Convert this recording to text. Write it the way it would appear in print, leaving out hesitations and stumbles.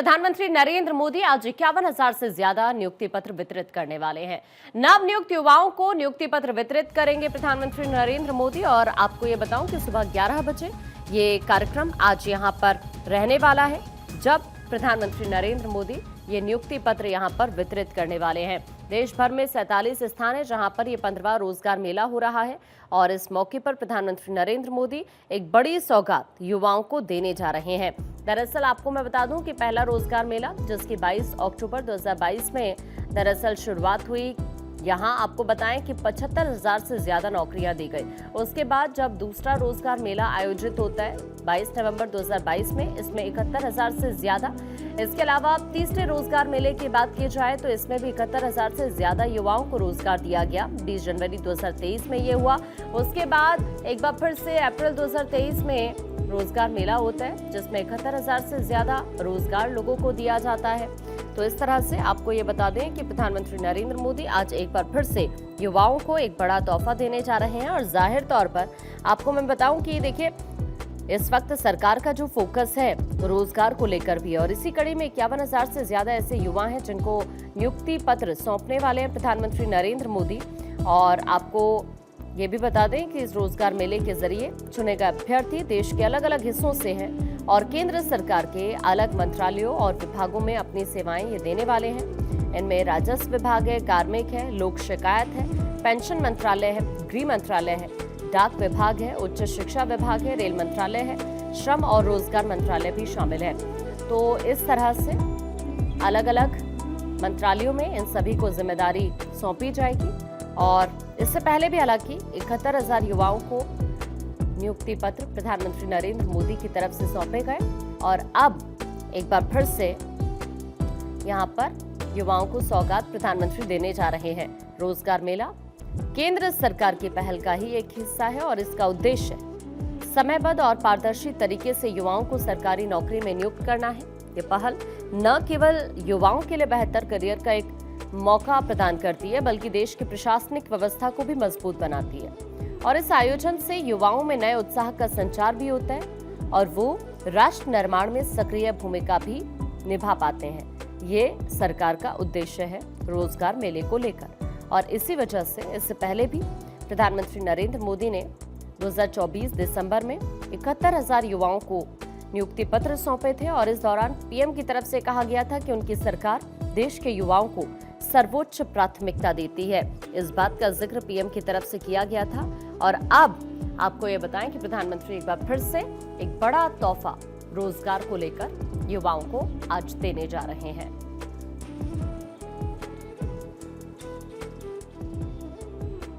प्रधानमंत्री नरेंद्र मोदी आज 51,000 से ज्यादा नियुक्ति पत्र वितरित करने वाले हैं। नव नियुक्त युवाओं को नियुक्ति पत्र वितरित करेंगे प्रधानमंत्री नरेंद्र मोदी। और आपको ये बताऊं कि सुबह 11 बजे ये कार्यक्रम आज यहां पर रहने वाला है, जब प्रधानमंत्री नरेंद्र मोदी ये नियुक्ति पत्र यहां पर वितरित करने वाले हैं। देश भर में 47 स्थान है जहां पर ये 15वां रोजगार मेला हो रहा है और इस मौके पर प्रधानमंत्री नरेंद्र मोदी एक बड़ी सौगात युवाओं को देने जा रहे हैं। दरअसल आपको मैं बता दूं कि पहला रोजगार मेला जिसकी 22 अक्टूबर 2022 में दरअसल शुरुआत हुई, यहाँ आपको बताएं कि 75,000 से ज्यादा नौकरियां दी गई। उसके बाद जब दूसरा रोजगार मेला आयोजित होता है 22 नवंबर 2022 में, इसमें 71,000 से ज्यादा। इसके अलावा तीसरे रोजगार मेले की बात की जाए तो इसमें भी 71,000 से ज्यादा युवाओं को रोजगार दिया गया। 20 जनवरी 2023 में ये हुआ। उसके बाद एक बार फिर से अप्रैल 2023 में रोजगार मेला होता है जिसमें 71,000 से ज्यादा रोजगार लोगों को दिया जाता है। तो इस तरह से आपको ये बता दें कि प्रधानमंत्री नरेंद्र मोदी आज एक बार फिर से युवाओं को एक बड़ा तोहफा देने जा रहे हैं। और जाहिर तौर पर आपको मैं बताऊं कि देखिए, इस वक्त सरकार का जो फोकस है रोजगार को लेकर भी, और इसी कड़ी में 51,000 से ज्यादा ऐसे युवा हैं जिनको नियुक्ति पत्र सौंपने वाले हैं प्रधानमंत्री नरेंद्र मोदी। और आपको ये भी बता दें कि इस रोजगार मेले के जरिए चुने गए अभ्यर्थी देश के अलग अलग हिस्सों से हैं और केंद्र सरकार के अलग मंत्रालयों और विभागों में अपनी सेवाएं ये देने वाले हैं। इनमें राजस्व विभाग है, कार्मिक है, लोक शिकायत है, पेंशन मंत्रालय है, गृह मंत्रालय है, डाक विभाग है, उच्च शिक्षा विभाग है, रेल मंत्रालय है, श्रम और रोजगार मंत्रालय भी शामिल है। तो इस तरह से अलग अलग मंत्रालयों में इन सभी को जिम्मेदारी सौंपी जाएगी। और इससे पहले भी हालांकि 71,000 युवाओं को नियुक्ति पत्र प्रधानमंत्री नरेंद्र मोदी की तरफ से सौंपे गए और अब एक बार फिर से यहां पर युवाओं को सौगात प्रधानमंत्री देने जा रहे हैं। रोजगार मेला केंद्र सरकार की पहल का ही एक हिस्सा है और इसका उद्देश्य समयबद्ध और पारदर्शी तरीके से युवाओं को सरकारी नौकरी में नियुक्त करना है। ये पहल न केवल युवाओं के लिए बेहतर करियर का एक मौका प्रदान करती है, बल्कि देश की प्रशासनिक व्यवस्था को भी मजबूत बनाती है। और इस आयोजन से युवाओं में नए उत्साह का संचार भी होता है और वो राष्ट्र निर्माण में सक्रिय भूमिका भी निभा पाते हैं। ये सरकार का उद्देश्य है रोजगार मेले को लेकर। और इसी वजह से इससे पहले भी प्रधानमंत्री नरेंद्र मोदी ने 2024 दिसंबर में 71,000 युवाओं को नियुक्ति पत्र सौंपे थे और इस दौरान पीएम की तरफ से कहा गया था कि उनकी सरकार देश के युवाओं को सर्वोच्च प्राथमिकता देती है। इस बात का जिक्र पीएम की तरफ से किया गया था। और अब आपको ये बताएं कि प्रधानमंत्री एक बार फिर से एक बड़ा तोहफा रोजगार को लेकर युवाओं को आज देने जा रहे हैं।